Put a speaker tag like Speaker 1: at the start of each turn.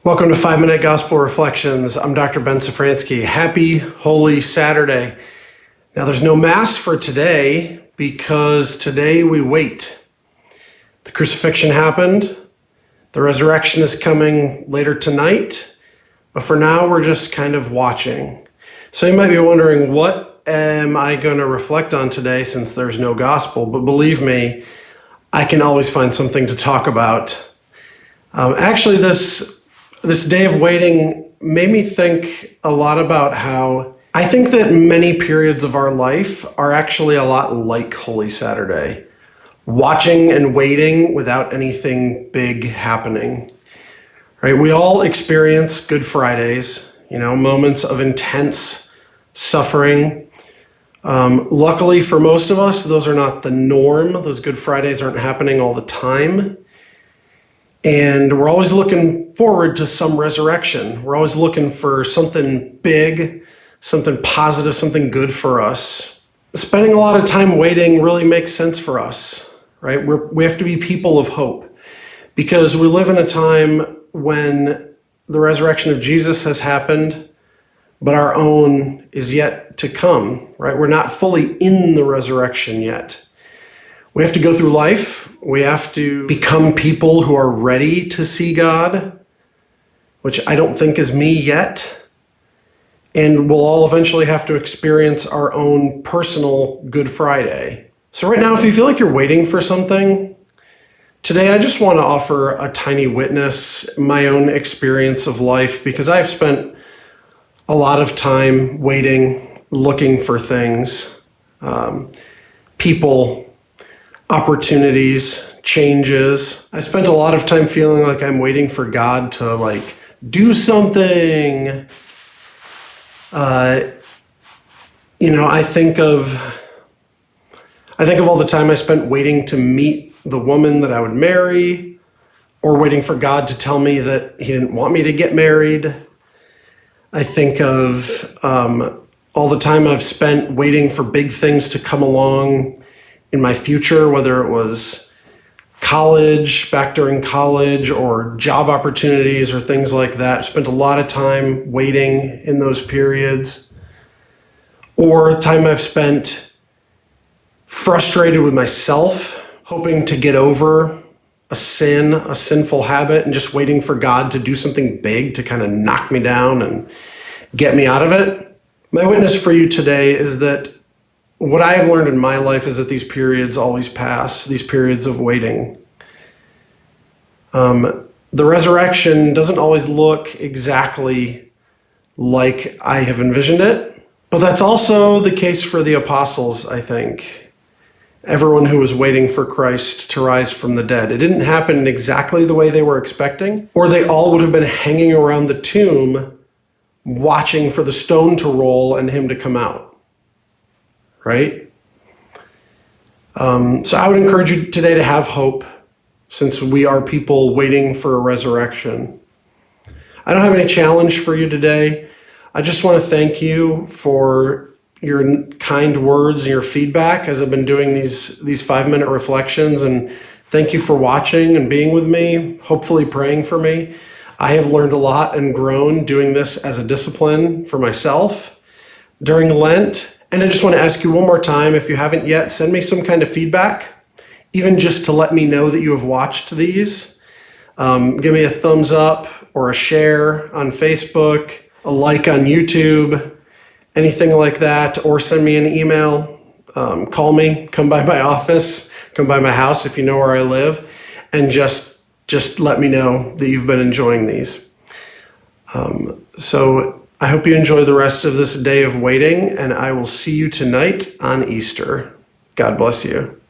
Speaker 1: Welcome to 5-Minute Gospel Reflections. I'm Dr. Ben Safransky. Happy Holy Saturday. Now, there's no Mass for today because today we wait. The crucifixion happened. The resurrection is coming later tonight. But for now, we're just kind of watching. So you might be wondering, what am I going to reflect on today since there's no gospel? But believe me, I can always find something to talk about. Actually, this day of waiting made me think a lot about how I think that many periods of our life are actually a lot like Holy Saturday. Watching and waiting without anything big happening. Right? We all experience Good Fridays, moments of intense suffering. Luckily for most of us, those are not the norm. Those Good Fridays aren't happening all the time. And we're always looking forward to some resurrection. We're always looking for something big, something positive, something good for us. Spending a lot of time waiting really makes sense for us, right? We have to be people of hope because we live in a time when the resurrection of Jesus has happened, but our own is yet to come, right? We're not fully in the resurrection yet. We have to go through life. We have to become people who are ready to see God, which I don't think is me yet. And we'll all eventually have to experience our own personal Good Friday. So right now, if you feel like you're waiting for something, today I just want to offer a tiny witness, my own experience of life, because I've spent a lot of time waiting, looking for things, people, opportunities, changes. I spent a lot of time feeling like I'm waiting for God to do something. I think of all the time I spent waiting to meet the woman that I would marry, or waiting for God to tell me that he didn't want me to get married. I think of all the time I've spent waiting for big things to come along in my future, whether it was college, back during college, or job opportunities or things like that. I spent a lot of time waiting in those periods. Or time I've spent frustrated with myself, hoping to get over a sinful habit, and just waiting for God to do something big to kind of knock me down and get me out of it. My witness for you today is that what I have learned in my life is that these periods always pass, these periods of waiting. The resurrection doesn't always look exactly like I have envisioned it, but that's also the case for the apostles, I think. Everyone who was waiting for Christ to rise from the dead. It didn't happen exactly the way they were expecting, or they all would have been hanging around the tomb watching for the stone to roll and him to come out. Right? So I would encourage you today to have hope, since we are people waiting for a resurrection. I don't have any challenge for you today. I just want to thank you for your kind words and your feedback as I've been doing these 5-minute reflections, and thank you for watching and being with me, hopefully praying for me. I have learned a lot and grown doing this as a discipline for myself during Lent. And I just want to ask you one more time, if you haven't yet, send me some kind of feedback, even just to let me know that you have watched these. Give me a thumbs up or a share on Facebook, a like on YouTube, anything like that, or send me an email. Call me, come by my office, come by my house if you know where I live, and just let me know that you've been enjoying these. So I hope you enjoy the rest of this day of waiting, and I will see you tonight on Easter. God bless you.